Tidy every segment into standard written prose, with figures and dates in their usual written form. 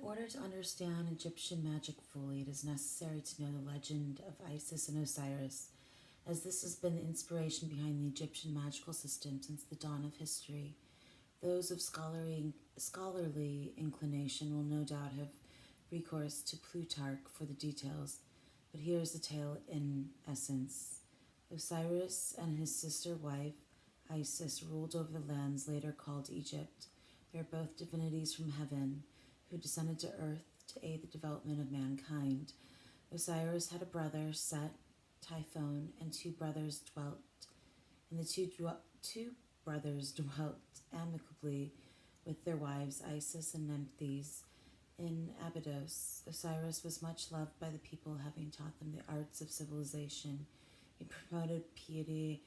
order to understand Egyptian magic fully, it is necessary to know the legend of Isis and Osiris, as this has been the inspiration behind the Egyptian magical system since the dawn of history. Those of scholarly inclination will no doubt have recourse to Plutarch for the details, but here is the tale in essence. Osiris and his sister wife, Isis, ruled over the lands later called Egypt. They are both divinities from heaven who descended to earth to aid the development of mankind. Osiris had a brother, Set, Typhon, and two brothers dwelt amicably with their wives Isis and Nephthys in Abydos. Osiris was much loved by the people, having taught them the arts of civilization. He promoted piety,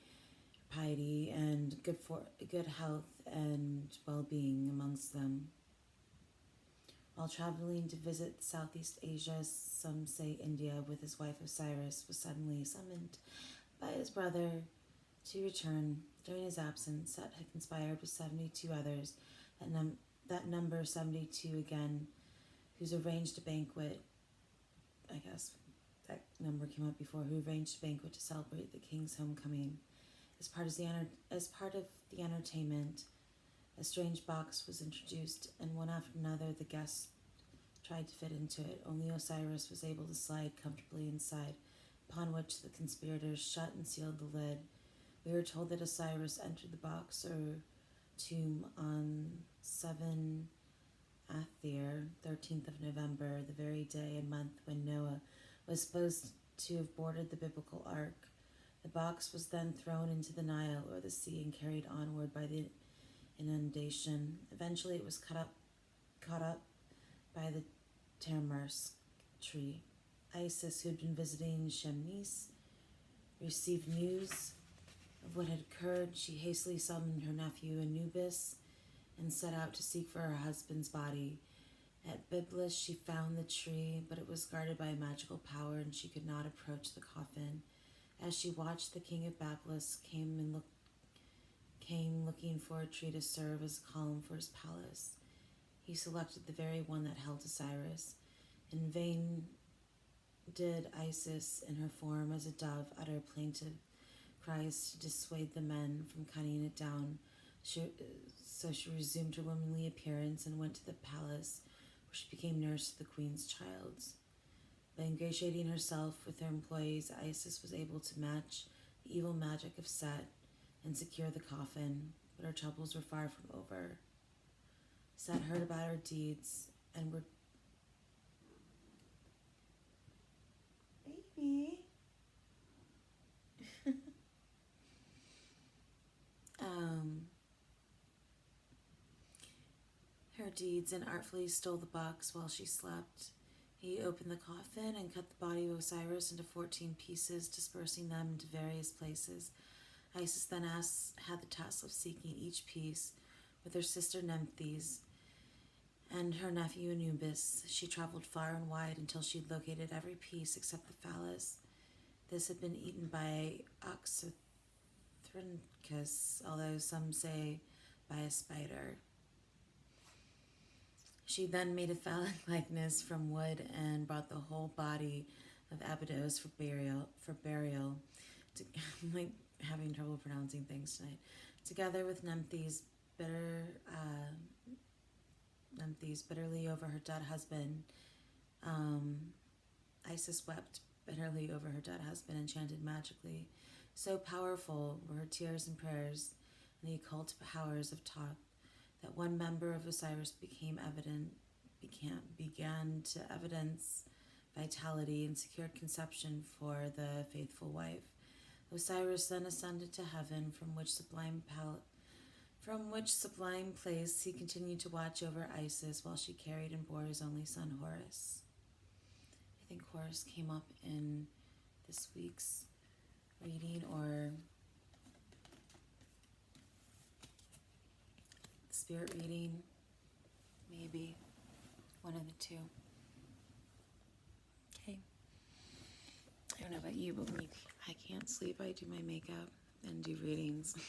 and good health and well-being amongst them. While traveling to visit Southeast Asia, some say India, with his wife Osiris was suddenly summoned by his brother to return. During his absence, Set had conspired with 72 others, that number 72 again, who's arranged a banquet. I guess that number came up before. Who arranged a banquet to celebrate the king's homecoming. As part of the entertainment, a strange box was introduced, and one after another the guests tried to fit into it. Only Osiris was able to slide comfortably inside, upon which the conspirators shut and sealed the lid. We are told that Osiris entered the box or tomb on 7 Athir, 13th of November, the very day and month when Noah was supposed to have boarded the biblical ark. The box was then thrown into the Nile or the sea and carried onward by the inundation. Eventually it was caught up by the tamarisk tree. Isis, who had been visiting Chemnis, received news of what had occurred. She hastily summoned her nephew Anubis and set out to seek for her husband's body. At Byblus she found the tree, but it was guarded by a magical power and she could not approach the coffin. As she watched, the king of Byblus came looking for a tree to serve as a column for his palace. He selected the very one that held Osiris. In vain did Isis, in her form as a dove, utter plaintive cries to dissuade the men from cutting it down. So she resumed her womanly appearance and went to the palace, where she became nurse to the queen's child. By ingratiating herself with her employees, Isis was able to match the evil magic of Set and secure the coffin, but her troubles were far from over. Set heard about her deeds and were... Baby? Her deeds and artfully stole the box while she slept. He opened the coffin and cut the body of Osiris into 14 pieces, dispersing them into various places. Isis then had the task of seeking each piece with her sister Nephthys and her nephew Anubis. She traveled far and wide until she had located every piece except the phallus. This had been eaten by Oxythryncus, although some say by a spider. She then made a phallic likeness from wood and brought the whole body of Abydos for burial. I'm like having trouble pronouncing things tonight. Together with Nephthys, bitterly over her dead husband. Isis wept bitterly over her dead husband and chanted magically. So powerful were her tears and prayers and the occult powers of Thoth that one member of Osiris began to evidence vitality and secured conception for the faithful wife. Osiris then ascended to heaven, from which sublime place he continued to watch over Isis while she carried and bore his only son Horus. I think Horus came up in this week's reading or spirit reading, maybe one of the two. Okay. I don't know about you, but when I can't sleep, I do my makeup and do readings.